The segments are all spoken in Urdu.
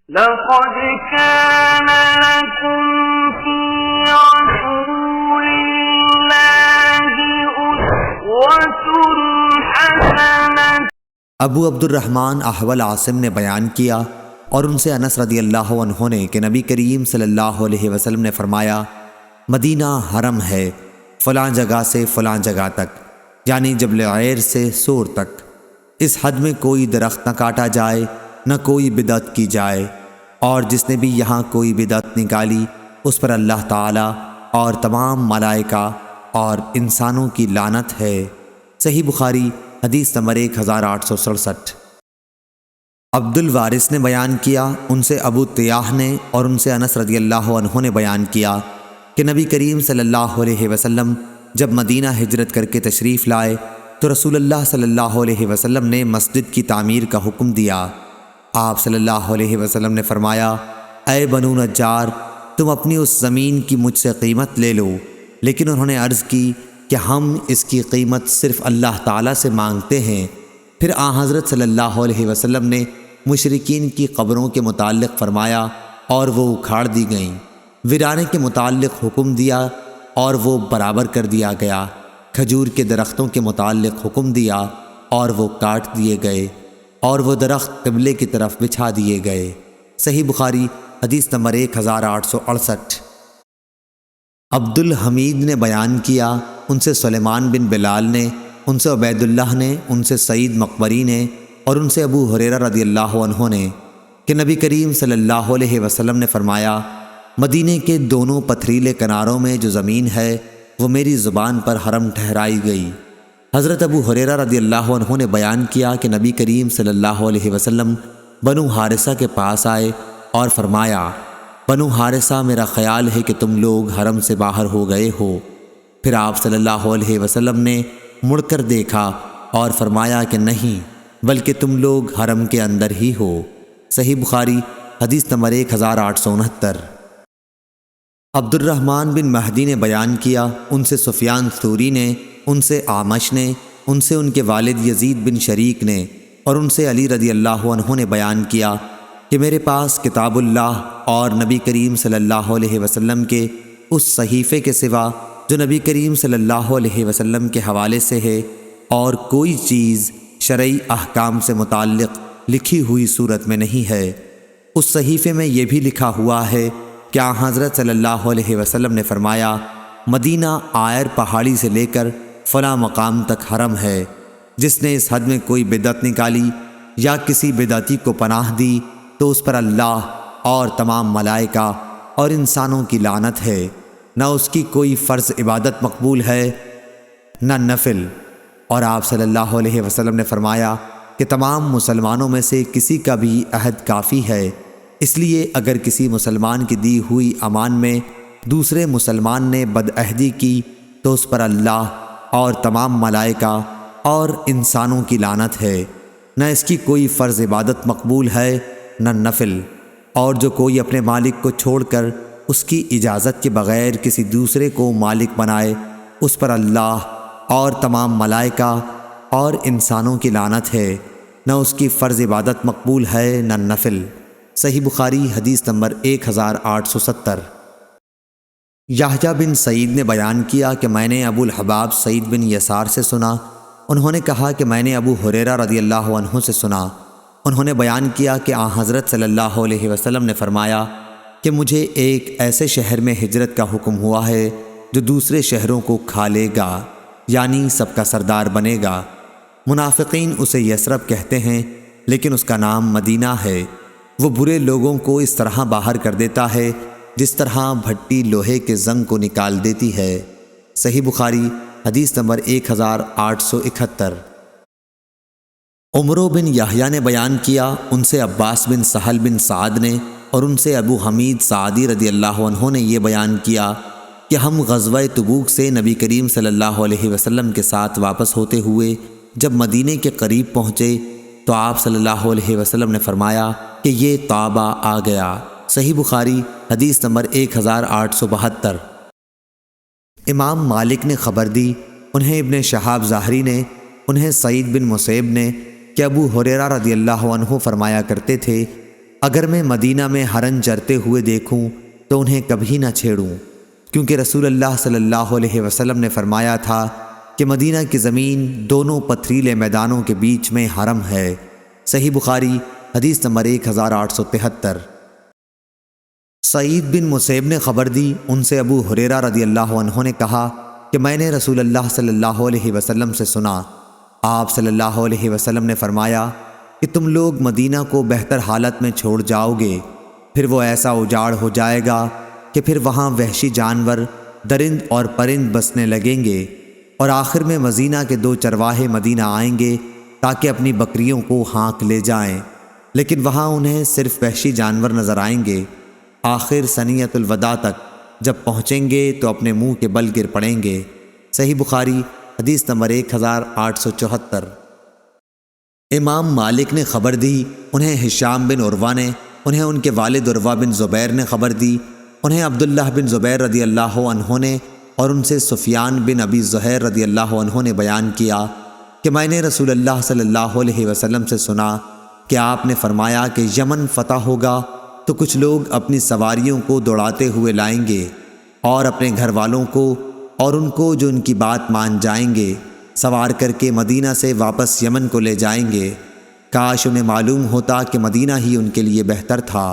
لقد كان لكم في رسول الله أسوة حسنة۔ ابو عبد الرحمن احول عاصم نے بیان کیا اور ان سے انس رضی اللہ عنہ نے کہ نبی کریم صلی اللہ علیہ وسلم نے فرمایا، مدینہ حرم ہے فلاں جگہ سے فلاں جگہ تک، یعنی جبل عیر سے سور تک، اس حد میں کوئی درخت نہ کاٹا جائے نہ کوئی بدعت کی جائے، اور جس نے بھی یہاں کوئی بدعت نکالی اس پر اللہ تعالی اور تمام ملائکہ اور انسانوں کی لعنت ہے۔ صحیح بخاری حدیث نمبر 1867۔ عبد الوارث نے بیان کیا، ان سے ابو طیاح نے اور ان سے انس رضی اللہ عنہ نے بیان کیا کہ نبی کریم صلی اللہ علیہ وسلم جب مدینہ ہجرت کر کے تشریف لائے تو رسول اللہ صلی اللہ علیہ وسلم نے مسجد کی تعمیر کا حکم دیا۔ آپ صلی اللہ علیہ وسلم نے فرمایا، اے بنو نجار، تم اپنی اس زمین کی مجھ سے قیمت لے لو، لیکن انہوں نے عرض کی کہ ہم اس کی قیمت صرف اللہ تعالیٰ سے مانگتے ہیں۔ پھر حضرت صلی اللہ علیہ وسلم نے مشرکین کی قبروں کے متعلق فرمایا اور وہ اکھاڑ دی گئیں، ویرانے کے متعلق حکم دیا اور وہ برابر کر دیا گیا، کھجور کے درختوں کے متعلق حکم دیا اور وہ کاٹ دیے گئے، اور وہ درخت قبلے کی طرف بچھا دیے گئے۔ صحیح بخاری حدیث نمبر 1868۔ عبد الحمید نے بیان کیا، ان سے سلیمان بن بلال نے، ان سے عبید اللہ نے، ان سے سعید مقبری نے اور ان سے ابو ہریرہ رضی اللہ عنہ نے کہ نبی کریم صلی اللہ علیہ وسلم نے فرمایا، مدینے کے دونوں پتھریلے کناروں میں جو زمین ہے وہ میری زبان پر حرم ٹھہرائی گئی۔ حضرت ابو ہریرہ رضی اللہ عنہ نے بیان کیا کہ نبی کریم صلی اللہ علیہ وسلم بنو حارثہ کے پاس آئے اور فرمایا، بنو حارثہ، میرا خیال ہے کہ تم لوگ حرم سے باہر ہو گئے ہو۔ پھر آپ صلی اللہ علیہ وسلم نے مڑ کر دیکھا اور فرمایا کہ نہیں، بلکہ تم لوگ حرم کے اندر ہی ہو۔ صحیح بخاری حدیث نمبر 1869۔ عبد الرحمن بن مہدی نے بیان کیا، ان سے سفیان ثوری نے، ان سے اعمش نے، ان سے ان کے والد یزید بن شریک نے اور ان سے علی رضی اللہ عنہ نے بیان کیا کہ میرے پاس کتاب اللہ اور نبی کریم صلی اللہ علیہ وسلم کے اس صحیفے کے سوا جو نبی کریم صلی اللہ علیہ وسلم کے حوالے سے ہے اور کوئی چیز شرعی احکام سے متعلق لکھی ہوئی صورت میں نہیں ہے۔ اس صحیفے میں یہ بھی لکھا ہوا ہے کہ حضرت صلی اللہ علیہ وسلم نے فرمایا، مدینہ آئر پہاڑی سے لے کر فلاں مقام تک حرم ہے، جس نے اس حد میں کوئی بدعت نکالی یا کسی بدعتی کو پناہ دی تو اس پر اللہ اور تمام ملائکہ اور انسانوں کی لعنت ہے، نہ اس کی کوئی فرض عبادت مقبول ہے نہ نفل۔ اور آپ صلی اللہ علیہ وسلم نے فرمایا کہ تمام مسلمانوں میں سے کسی کا بھی عہد کافی ہے، اس لیے اگر کسی مسلمان کی دی ہوئی امان میں دوسرے مسلمان نے بدعہدی کی تو اس پر اللہ اور تمام ملائکہ اور انسانوں کی لعنت ہے، نہ اس کی کوئی فرض عبادت مقبول ہے نہ نفل۔ اور جو کوئی اپنے مالک کو چھوڑ کر اس کی اجازت کے بغیر کسی دوسرے کو مالک بنائے اس پر اللہ اور تمام ملائکہ اور انسانوں کی لعنت ہے، نہ اس کی فرض عبادت مقبول ہے نہ نفل۔ صحیح بخاری حدیث نمبر 1870۔ یحییٰ بن سعید نے بیان کیا کہ میں نے ابو الحباب سعید بن یسار سے سنا، انہوں نے کہا کہ میں نے ابو ہریرہ رضی اللہ عنہ سے سنا، انہوں نے بیان کیا کہ حضرت صلی اللہ علیہ وسلم نے فرمایا کہ مجھے ایک ایسے شہر میں ہجرت کا حکم ہوا ہے جو دوسرے شہروں کو کھا لے گا، یعنی سب کا سردار بنے گا۔ منافقین اسے یثرب کہتے ہیں لیکن اس کا نام مدینہ ہے۔ وہ برے لوگوں کو اس طرح باہر کر دیتا ہے جس طرح بھٹی لوہے کے زنگ کو نکال دیتی ہے۔ صحیح بخاری حدیث نمبر 1871۔ عمرو بن یحییٰ نے بیان کیا، ان سے عباس بن سہل بن سعد نے اور ان سے ابو حمید سعدی رضی اللہ عنہ نے یہ بیان کیا کہ ہم غزوہ تبوک سے نبی کریم صلی اللہ علیہ وسلم کے ساتھ واپس ہوتے ہوئے جب مدینے کے قریب پہنچے تو آپ صلی اللہ علیہ وسلم نے فرمایا کہ یہ طابہ آ گیا۔ صحیح بخاری حدیث نمبر 1872۔ امام مالک نے خبر دی، انہیں ابن شہاب ظاہری نے، انہیں سعید بن مسیب نے کہ ابو ہریرہ رضی اللہ عنہ فرمایا کرتے تھے، اگر میں مدینہ میں ہرن چرتے ہوئے دیکھوں تو انہیں کبھی نہ چھیڑوں، کیونکہ رسول اللہ صلی اللہ علیہ وسلم نے فرمایا تھا کہ مدینہ کی زمین دونوں پتھریلے میدانوں کے بیچ میں حرم ہے۔ صحیح بخاری حدیث نمبر 1873۔ سعید بن مسیب نے خبر دی، ان سے ابو ہریرہ رضی اللہ عنہ نے کہا کہ میں نے رسول اللہ صلی اللہ علیہ وسلم سے سنا، آپ صلی اللہ علیہ وسلم نے فرمایا کہ تم لوگ مدینہ کو بہتر حالت میں چھوڑ جاؤ گے، پھر وہ ایسا اجاڑ ہو جائے گا کہ پھر وہاں وحشی جانور، درند اور پرند بسنے لگیں گے، اور آخر میں مدینہ کے 2 چرواہے مدینہ آئیں گے تاکہ اپنی بکریوں کو ہانک لے جائیں، لیکن وہاں انہیں صرف وحشی جانور نظر آئیں گے۔ آخر سنیت الوداع تک جب پہنچیں گے تو اپنے منہ کے بل گر پڑیں گے۔ صحیح بخاری حدیث نمبر 1874۔ امام مالک نے خبر دی، انہیں ہشام بن عروہ نے، انہیں ان کے والد عروہ بن زبیر نے خبر دی، انہیں عبداللہ بن زبیر رضی اللہ عنہ نے، اور ان سے سفیان بن ابی زہیر رضی اللہ عنہ نے بیان کیا کہ میں نے رسول اللہ صلی اللہ علیہ وسلم سے سنا کہ آپ نے فرمایا کہ یمن فتح ہوگا تو کچھ لوگ اپنی سواریوں کو دوڑاتے ہوئے لائیں گے اور اپنے گھر والوں کو اور ان کو جو ان کی بات مان جائیں گے سوار کر کے مدینہ سے واپس یمن کو لے جائیں گے۔ کاش انہیں معلوم ہوتا کہ مدینہ ہی ان کے لیے بہتر تھا۔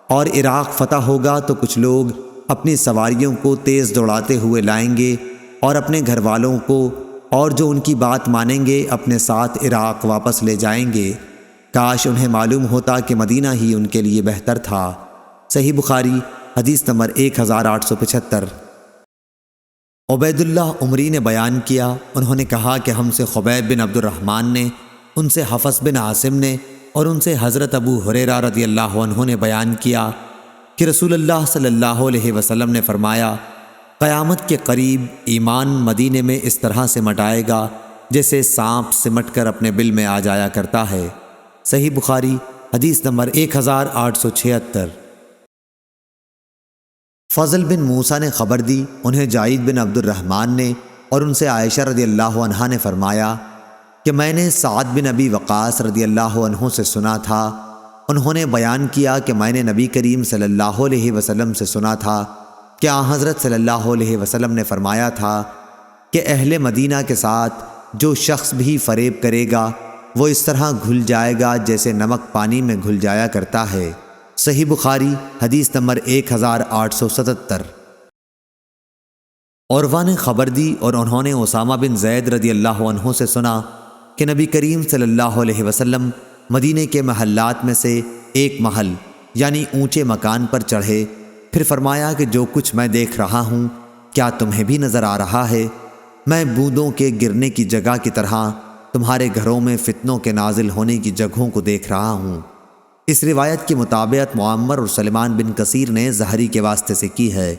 اور عراق فتح ہوگا تو کچھ لوگ اپنی سواریوں کو تیز دوڑاتے ہوئے لائیں گے اور اپنے گھر والوں کو اور جو ان کی بات مانیں گے اپنے ساتھ عراق واپس لے جائیں گے۔ کاش انہیں معلوم ہوتا کہ مدینہ ہی ان کے لیے بہتر تھا۔ صحیح بخاری حدیث نمبر 1875۔ عبید اللہ عمری نے بیان کیا، انہوں نے کہا کہ ہم سے خبیب بن عبد الرحمن نے، ان سے حفص بن عاصم نے، اور ان سے حضرت ابو ہریرہ رضی اللہ عنہ نے بیان کیا کہ رسول اللہ صلی اللہ علیہ وسلم نے فرمایا، قیامت کے قریب ایمان مدینے میں اس طرح سمٹ آئے گا جیسے سانپ سمٹ کر اپنے بل میں آ جایا کرتا ہے۔ صحیح بخاری حدیث نمبر 1876۔ فضل بن موسیٰ نے خبر دی، انہیں جعید بن عبد الرحمن نے، اور ان سے عائشہ رضی اللہ عنہا نے فرمایا کہ میں نے سعد بن ابی وقاص رضی اللہ عنہ سے سنا تھا، انہوں نے بیان کیا کہ میں نے نبی کریم صلی اللہ علیہ وسلم سے سنا تھا کہ آن حضرت صلی اللہ علیہ وسلم نے فرمایا تھا کہ اہل مدینہ کے ساتھ جو شخص بھی فریب کرے گا وہ اس طرح گھل جائے گا جیسے نمک پانی میں گھل جایا کرتا ہے۔ صحیح بخاری حدیث نمبر 1877۔ عروہ نے خبر دی، اور انہوں نے اسامہ بن زید رضی اللہ عنہ سے سنا کہ نبی کریم صلی اللہ علیہ وسلم مدینے کے محلات میں سے ایک محل یعنی اونچے مکان پر چڑھے، پھر فرمایا کہ جو کچھ میں دیکھ رہا ہوں کیا تمہیں بھی نظر آ رہا ہے؟ میں بوندوں کے گرنے کی جگہ کی طرح تمہارے گھروں میں فتنوں کے نازل ہونے کی جگہوں کو دیکھ رہا ہوں۔ اس روایت کی مطابقت معمر اور سلمان بن کثیر نے زہری کے واسطے سے کی ہے۔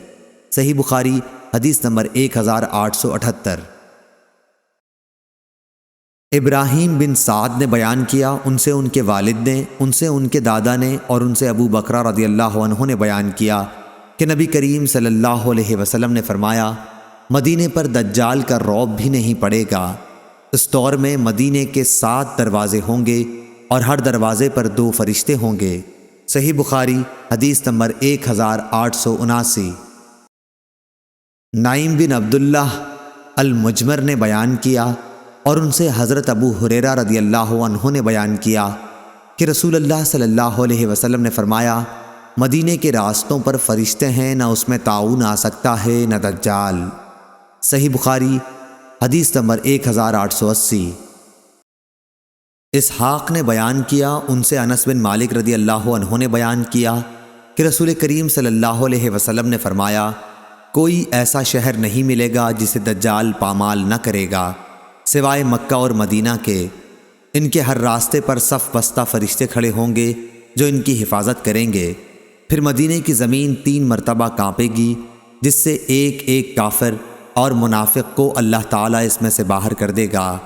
صحیح بخاری حدیث نمبر 1878۔ ابراہیم بن سعد نے بیان کیا، ان سے ان کے والد نے، ان سے ان کے دادا نے، اور ان سے ابو بکرہ رضی اللہ عنہ نے بیان کیا کہ نبی کریم صلی اللہ علیہ وسلم نے فرمایا، مدینے پر دجال کا رعب بھی نہیں پڑے گا۔ اس دور میں مدینے کے 7 دروازے ہوں گے اور ہر دروازے پر 2 فرشتے ہوں گے۔ صحیح بخاری حدیث نمبر 1879۔ نعیم بن عبداللہ المجمر نے بیان کیا، اور ان سے حضرت ابو ہریرہ رضی اللہ عنہ نے بیان کیا کہ رسول اللہ صلی اللہ علیہ وسلم نے فرمایا، مدینے کے راستوں پر فرشتے ہیں، نہ اس میں طاعون آ سکتا ہے نہ دجال۔ صحیح بخاری حدیث نمبر 1880۔ اسحاق نے بیان کیا، ان سے انس بن مالک رضی اللہ عنہ نے بیان کیا کہ رسول کریم صلی اللہ علیہ وسلم نے فرمایا، کوئی ایسا شہر نہیں ملے گا جسے دجال پامال نہ کرے گا سوائے مکہ اور مدینہ کے۔ ان کے ہر راستے پر صف بستہ فرشتے کھڑے ہوں گے جو ان کی حفاظت کریں گے۔ پھر مدینے کی زمین 3 مرتبہ کانپے گی، جس سے ایک ایک کافر اور منافق کو اللہ تعالیٰ اس میں سے باہر کر دے گا۔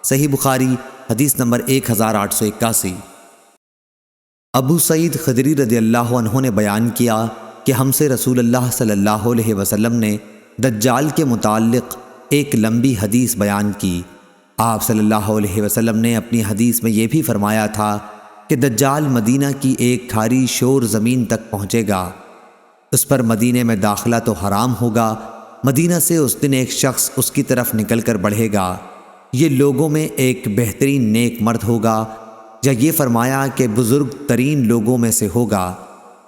صحیح بخاری حدیث نمبر 1881۔ ابو سعید خدری رضی اللہ عنہ نے بیان کیا کہ ہم سے رسول اللہ صلی اللہ علیہ وسلم نے دجال کے متعلق ایک لمبی حدیث بیان کی۔ آپ صلی اللہ علیہ وسلم نے اپنی حدیث میں یہ بھی فرمایا تھا کہ دجال مدینہ کی ایک کھاری شور زمین تک پہنچے گا، اس پر مدینے میں داخلہ تو حرام ہوگا، مدینہ سے اس دن ایک شخص اس کی طرف نکل کر بڑھے گا، یہ لوگوں میں ایک بہترین نیک مرد ہوگا، یا یہ فرمایا کہ بزرگ ترین لوگوں میں سے ہوگا۔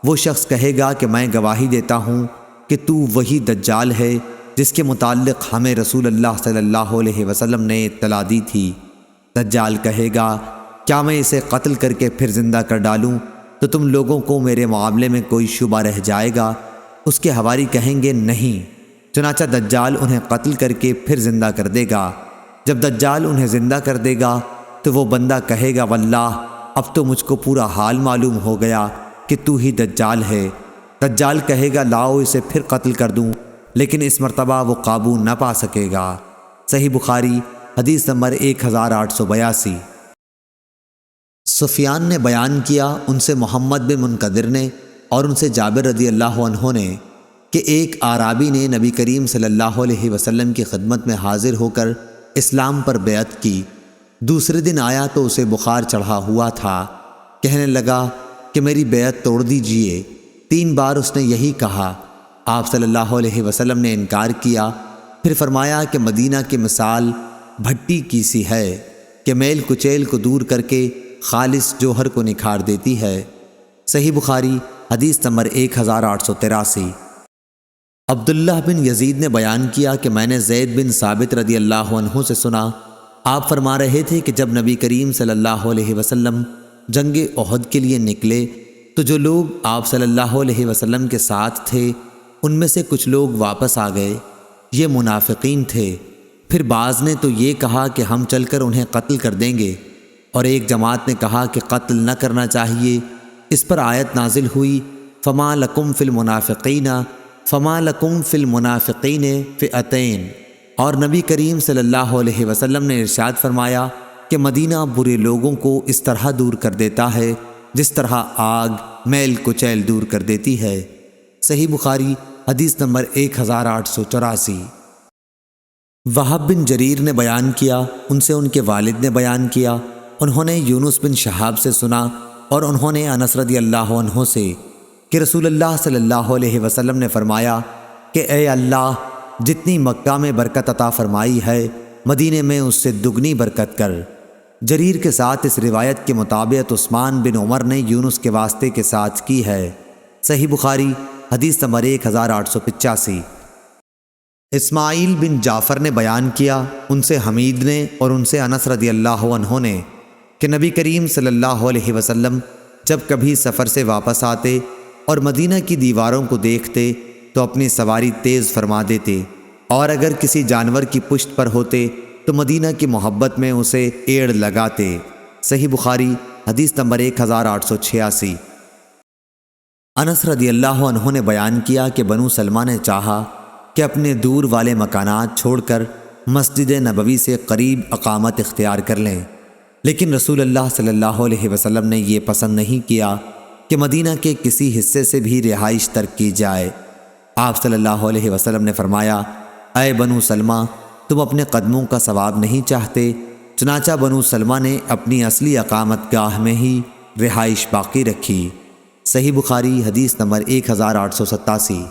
وہ شخص کہے گا کہ میں گواہی دیتا ہوں کہ تو وہی دجال ہے جس کے متعلق ہمیں رسول اللہ صلی اللہ علیہ وسلم نے اطلاع دی تھی۔ دجال کہے گا کیا میں اسے قتل کر کے پھر زندہ کر ڈالوں تو تم لوگوں کو میرے معاملے میں کوئی شبہ رہ جائے گا؟ اس کے حواری کہیں گے نہیں، چنانچہ دجال انہیں قتل کر کے پھر زندہ کر دے گا۔ جب دجال انہیں زندہ کر دے گا تو وہ بندہ کہے گا واللہ اب تو مجھ کو پورا حال معلوم ہو گیا کہ تو ہی دجال ہے۔ دجال کہے گا لاؤ اسے پھر قتل کر دوں، لیکن اس مرتبہ وہ قابو نہ پا سکے گا۔ صحیح بخاری حدیث نمبر 1882۔ سفیان نے بیان کیا ان سے محمد بن منقدر نے اور ان سے جابر رضی اللہ عنہ نے کہ ایک اعرابی نے نبی کریم صلی اللہ علیہ وسلم کی خدمت میں حاضر ہو کر اسلام پر بیعت کی۔ دوسرے دن آیا تو اسے بخار چڑھا ہوا تھا، کہنے لگا کہ میری بیعت توڑ دیجئے۔ 3 بار اس نے یہی کہا، آپ صلی اللہ علیہ وسلم نے انکار کیا، پھر فرمایا کہ مدینہ کی مثال بھٹی کی سی ہے کہ میل کچیل کو دور کر کے خالص جوہر کو نکھار دیتی ہے۔ صحیح بخاری حدیث نمبر 1883۔ عبداللہ بن یزید نے بیان کیا کہ میں نے زید بن ثابت رضی اللہ عنہ سے سنا، آپ فرما رہے تھے کہ جب نبی کریم صلی اللہ علیہ وسلم جنگ احد کے لیے نکلے تو جو لوگ آپ صلی اللہ علیہ وسلم کے ساتھ تھے ان میں سے کچھ لوگ واپس آ گئے، یہ منافقین تھے۔ پھر بعض نے تو یہ کہا کہ ہم چل کر انہیں قتل کر دیں گے، اور ایک جماعت نے کہا کہ قتل نہ کرنا چاہیے۔ اس پر آیت نازل ہوئی فما لکم فی المنافقین فئتین، اور نبی کریم صلی اللہ علیہ وسلم نے ارشاد فرمایا کہ مدینہ برے لوگوں کو اس طرح دور کر دیتا ہے جس طرح آگ میل کچیل دور کر دیتی ہے۔ صحیح بخاری حدیث نمبر 1884۔ وہب بن جریر نے بیان کیا ان سے ان کے والد نے بیان کیا، انہوں نے یونس بن شہاب سے سنا اور انہوں نے انس رضی اللہ عنہ سے کہ رسول اللہ صلی اللہ علیہ وسلم نے فرمایا کہ اے اللہ جتنی مکہ میں برکت عطا فرمائی ہے مدینے میں اس سے دگنی برکت کر۔ جریر کے ساتھ اس روایت کے مطابق عثمان بن عمر نے یونس کے واسطے کے ساتھ کی ہے۔ صحیح بخاری حدیث نمبر 1885۔ اسماعیل بن جعفر نے بیان کیا ان سے حمید نے اور ان سے انس رضی اللہ عنہ نے کہ نبی کریم صلی اللہ علیہ وسلم جب کبھی سفر سے واپس آتے اور مدینہ کی دیواروں کو دیکھتے تو اپنی سواری تیز فرما دیتے، اور اگر کسی جانور کی پشت پر ہوتے تو مدینہ کی محبت میں اسے ایڑ لگاتے۔ صحیح بخاری حدیث نمبر 1886۔ انس رضی اللہ عنہ نے بیان کیا کہ بنو سلمہ نے چاہا کہ اپنے دور والے مکانات چھوڑ کر مسجد نبوی سے قریب اقامت اختیار کر لیں، لیکن رسول اللہ صلی اللہ علیہ وسلم نے یہ پسند نہیں کیا کہ مدینہ کے کسی حصے سے بھی رہائش ترک کی جائے۔ آپ صلی اللہ علیہ وسلم نے فرمایا اے بنو سلمہ تم اپنے قدموں کا ثواب نہیں چاہتے؟ چنانچہ بنو سلمہ نے اپنی اصلی اقامت گاہ میں ہی رہائش باقی رکھی۔ صحیح بخاری حدیث نمبر 1887۔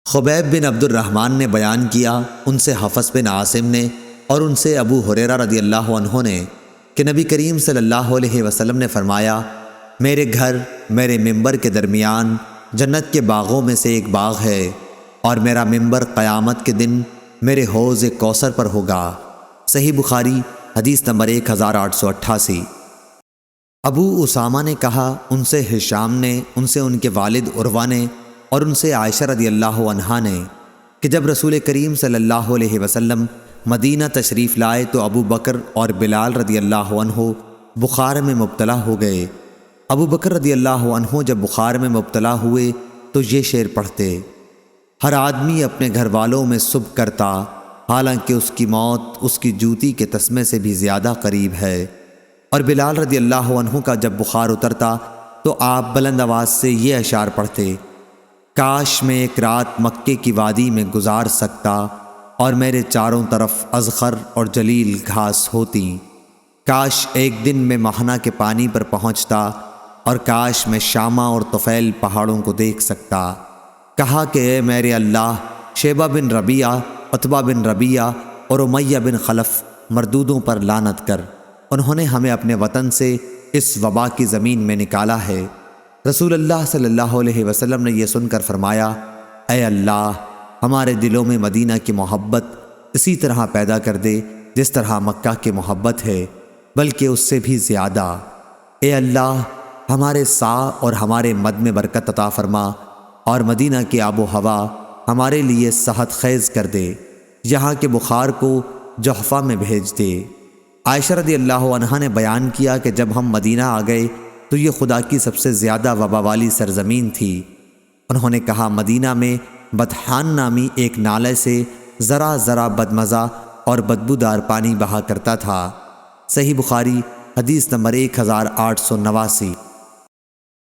خبیب بن عبد الرحمن نے بیان کیا ان سے حفص بن عاصم نے اور ان سے ابو ہریرہ رضی اللہ عنہ نے کہ نبی کریم صلی اللہ علیہ وسلم نے فرمایا میرے گھر میرے ممبر کے درمیان جنت کے باغوں میں سے ایک باغ ہے، اور میرا ممبر قیامت کے دن میرے حوض کوثر پر ہوگا۔ صحیح بخاری حدیث نمبر 1888۔ ابو اسامہ نے کہا ان سے ہشام نے ان سے ان کے والد عروہ نے اور ان سے عائشہ رضی اللہ عنہا نے کہ جب رسول کریم صلی اللہ علیہ وسلم مدینہ تشریف لائے تو ابو بکر اور بلال رضی اللہ عنہ بخار میں مبتلا ہو گئے۔ ابو بکر رضی اللہ عنہ جب بخار میں مبتلا ہوئے تو یہ شعر پڑھتے، ہر آدمی اپنے گھر والوں میں سب کرتا، حالانکہ اس کی موت اس کی جوتی کے تسمے سے بھی زیادہ قریب ہے۔ اور بلال رضی اللہ عنہ کا جب بخار اترتا تو آپ بلند آواز سے یہ اشعار پڑھتے، کاش میں ایک رات مکے کی وادی میں گزار سکتا اور میرے چاروں طرف اذخر اور جلیل گھاس ہوتی۔ کاش ایک دن میں مہنا کے پانی پر پہنچتا اور کاش میں شامہ اور طفیل پہاڑوں کو دیکھ سکتا۔ کہا کہ اے میرے اللہ، شیبہ بن ربیعہ، عتبہ بن ربیعہ اور امیہ بن خلف مردودوں پر لعنت کر، انہوں نے ہمیں اپنے وطن سے اس وبا کی زمین میں نکالا ہے۔ رسول اللہ صلی اللہ علیہ وسلم نے یہ سن کر فرمایا، اے اللہ، ہمارے دلوں میں مدینہ کی محبت اسی طرح پیدا کر دے جس طرح مکہ کی محبت ہے، بلکہ اس سے بھی زیادہ۔ اے اللہ، ہمارے سا اور ہمارے مد میں برکت عطا فرما اور مدینہ کی آب و ہوا ہمارے لیے صحت خیز کر دے، یہاں کے بخار کو جحفہ میں بھیج دے۔ عائشہ رضی اللہ عنہا نے بیان کیا کہ جب ہم مدینہ آ گئے تو یہ خدا کی سب سے زیادہ وبا والی سرزمین تھی۔ انہوں نے کہا مدینہ میں بطحان نامی ایک نالے سے ذرا ذرا بدمزہ اور بدبودار پانی بہا کرتا تھا۔ صحیح بخاری حدیث نمبر 1889۔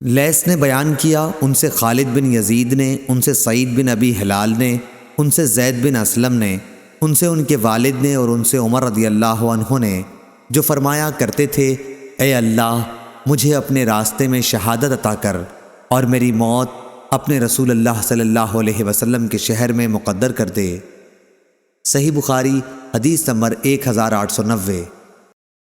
لیث نے بیان کیا، ان سے خالد بن یزید نے، ان سے سعید بن ابی ہلال نے، ان سے زید بن اسلم نے، ان سے ان کے والد نے اور ان سے عمر رضی اللہ عنہ نے، جو فرمایا کرتے تھے، اے اللہ، مجھے اپنے راستے میں شہادت عطا کر اور میری موت اپنے رسول اللہ صلی اللہ علیہ وسلم کے شہر میں مقدر کر دے۔ صحیح بخاری حدیث نمبر 1890۔